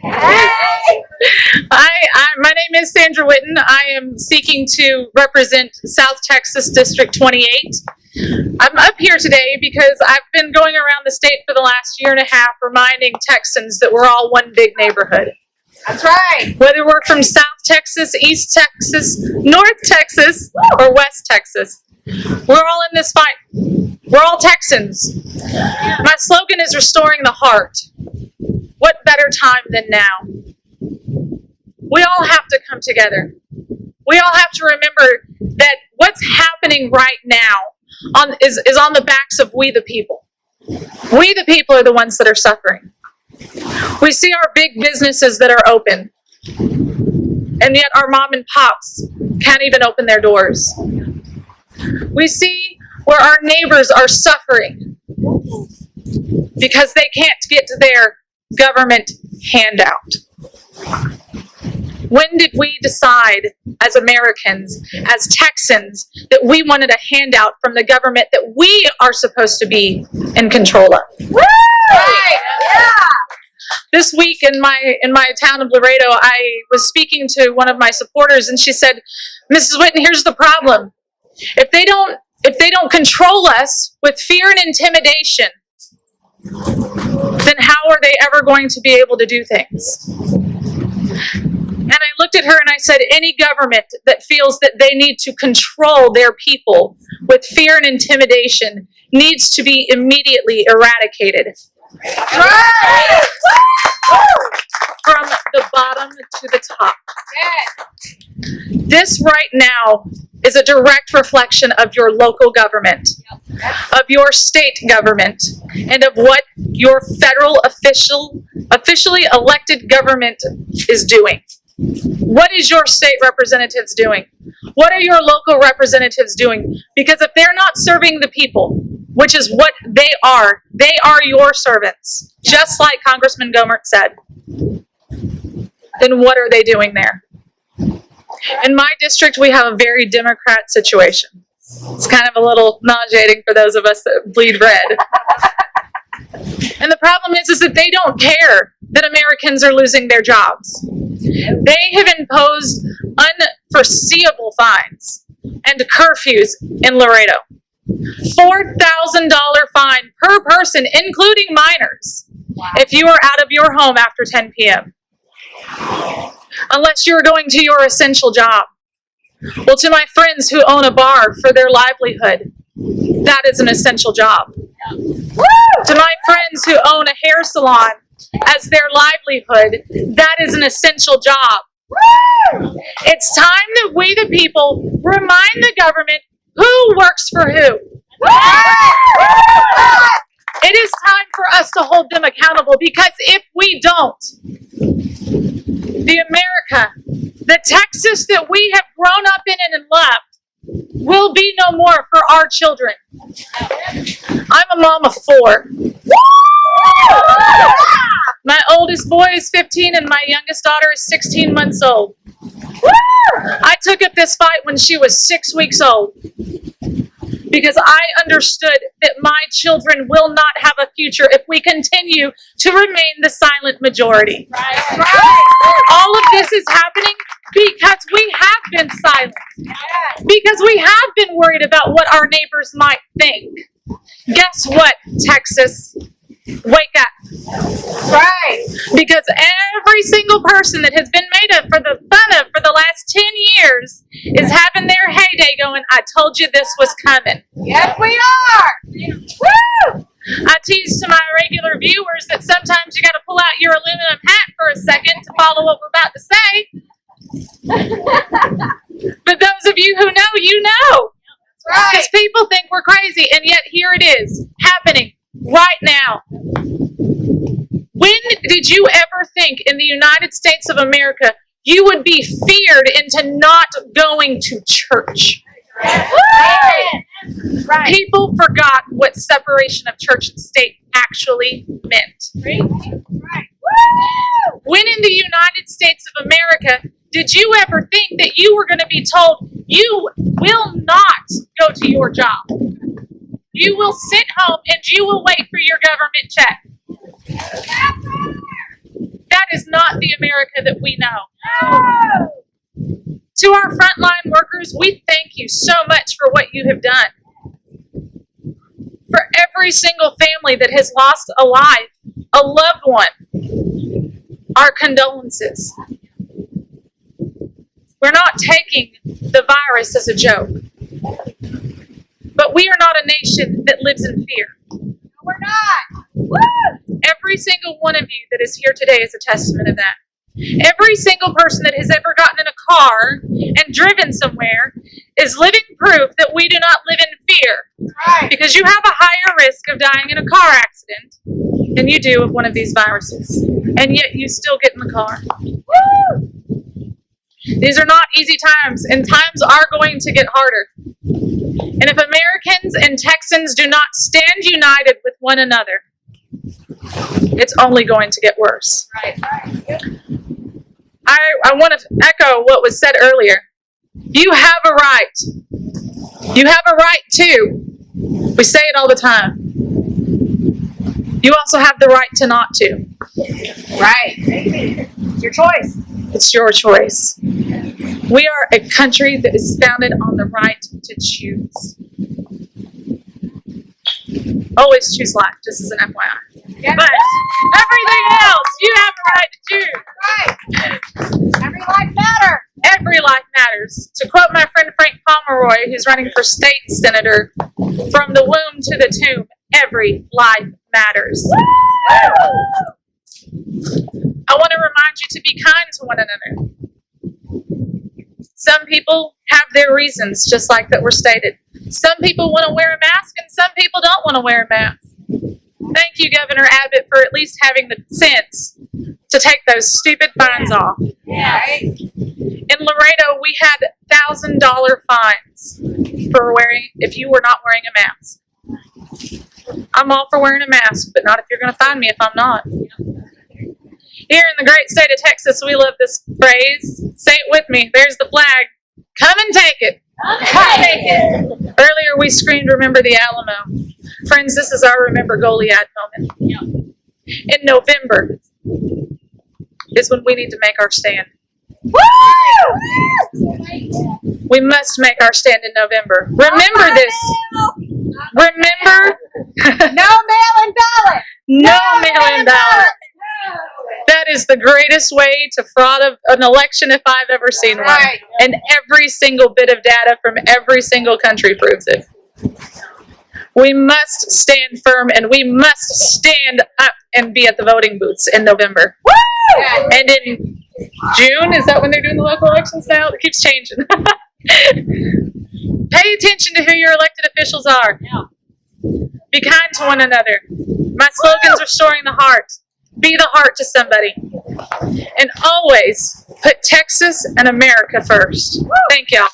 My name is Sandra Whitten. I am seeking to represent South Texas District 28. I'm up here today because I've been going around the state for the last year and a half reminding Texans that we're all one big neighborhood. That's right. Whether we're from South Texas, East Texas, North Texas, or West Texas, we're all in this fight. We're all Texans. My slogan is restoring the heart. What better time than now? We all have to come together. We all have to remember that what's happening right now is on the backs of we the people. We the people are the ones that are suffering. We see our big businesses that are open, and yet our mom and pops can't even open their doors. We see where our neighbors are suffering because they can't get to their government handout. When did we decide as Americans, as Texans, that we wanted a handout from the government that we are supposed to be in control of? Woo! Right. Yeah. This week in my town of Laredo, I was speaking to one of my supporters, and she said, "Mrs. Whitten, here's the problem. If they don't control us with fear and intimidation, then how are they ever going to be able to do things?" And I looked at her and I said, any government that feels that they need to control their people with fear and intimidation needs to be immediately eradicated. Right. From the bottom to the top. Yes. This right now is a direct reflection of your local government, of your state government, and of what your federal officially elected government is doing. What is your state representatives doing? What are your local representatives doing? Because if they're not serving the people, which is what they are your servants, just like Congressman Gomert said, then what are they doing there? In my district, we have a very Democrat situation. It's kind of a little nauseating for those of us that bleed red. And the problem is that they don't care that Americans are losing their jobs. They have imposed unforeseeable fines and curfews in Laredo. $4,000 fine per person, including minors, if you are out of your home after 10 p.m. Unless you're going to your essential job. Well, to my friends who own a bar for their livelihood, that is an essential job. To my friends who own a hair salon as their livelihood, that is an essential job. It's time that we the people remind the government who works for who. It is time for us to hold them accountable, because if we don't, the America, the Texas that we have grown up in and loved, will be no more for our children. I'm a mom of 4. My oldest boy is 15 and my youngest daughter is 16 months old. I took up this fight when she was 6 weeks old, because I understood that my children will not have a future if we continue to remain the silent majority. All of this is happening because we have been silent. Because we have been worried about what our neighbors might think. Guess what, Texas? Wake up. Right. Because every single person that has been made fun of for the last 10 years is having their heyday going, I told you this was coming. Yes, we are. Woo! I tease to my regular viewers that sometimes you got to pull out your aluminum hat for a second to follow what we're about to say. But those of you who know, you know. Right. Because people think we're crazy, and yet here it is, happening right now. When did you ever think in the United States of America you would be feared into not going to church? Right. People forgot what separation of church and state actually meant. Right. When in the United States of America did you ever think that you were going to be told you will not go to your job? You will sit home and you will wait for your government check. That is not not the America that we know. To our frontline workers, we thank you so much for what you have done. For every single family that has lost a life, a loved one, our condolences. We're not taking the virus as a joke. But we are not a nation that lives in fear. No, we're not. Woo! Every single one of you that is here today is a testament of that. Every single person that has ever gotten in a car and driven somewhere is living proof that we do not live in fear. Right. Because you have a higher risk of dying in a car accident than you do of one of these viruses. And yet you still get in the car. Woo! These are not easy times, and times are going to get harder. And if Americans and Texans do not stand united with one another, it's only going to get worse. Right. I want to echo what was said earlier. You have a right. You have a right to. We say it all the time. You also have the right to not to. Right. It's your choice. It's your choice. We are a country that is founded on the right to choose. Always choose life, just as an FYI. Yeah. But everything else, you have a right to choose. Right. Every life matters. Every life matters. To quote my friend Frank Pomeroy, who's running for state senator, from the womb to the tomb, every life matters. I want to remind you to be kind to one another. Some people have their reasons, just like that were stated. Some people want to wear a mask and some people don't want to wear a mask. Thank you, Governor Abbott, for at least having the sense to take those stupid fines off. Yeah. Right. In Laredo, we had $1,000 fines for if you were not wearing a mask. I'm all for wearing a mask, but not if you're going to fine me if I'm not. Here in the great state of Texas, we love this phrase. Say it with me. There's the flag. Come and take it. Earlier, we screamed, "Remember the Alamo." Friends, this is our Remember Goliad moment. In November is when we need to make our stand. We must make our stand in November. Remember this. Remember. No mail-in ballot. No mail-in ballot. That is the greatest way to fraud an election if I've ever seen one. Right. And every single bit of data from every single country proves it. We must stand firm and we must stand up and be at the voting booths in November. Yes. And in June, is that when they're doing the local elections now? It keeps changing. Pay attention to who your elected officials are. Be kind to one another. My slogan's restoring the heart. Be the heart to somebody. And always put Texas and America first. Thank y'all.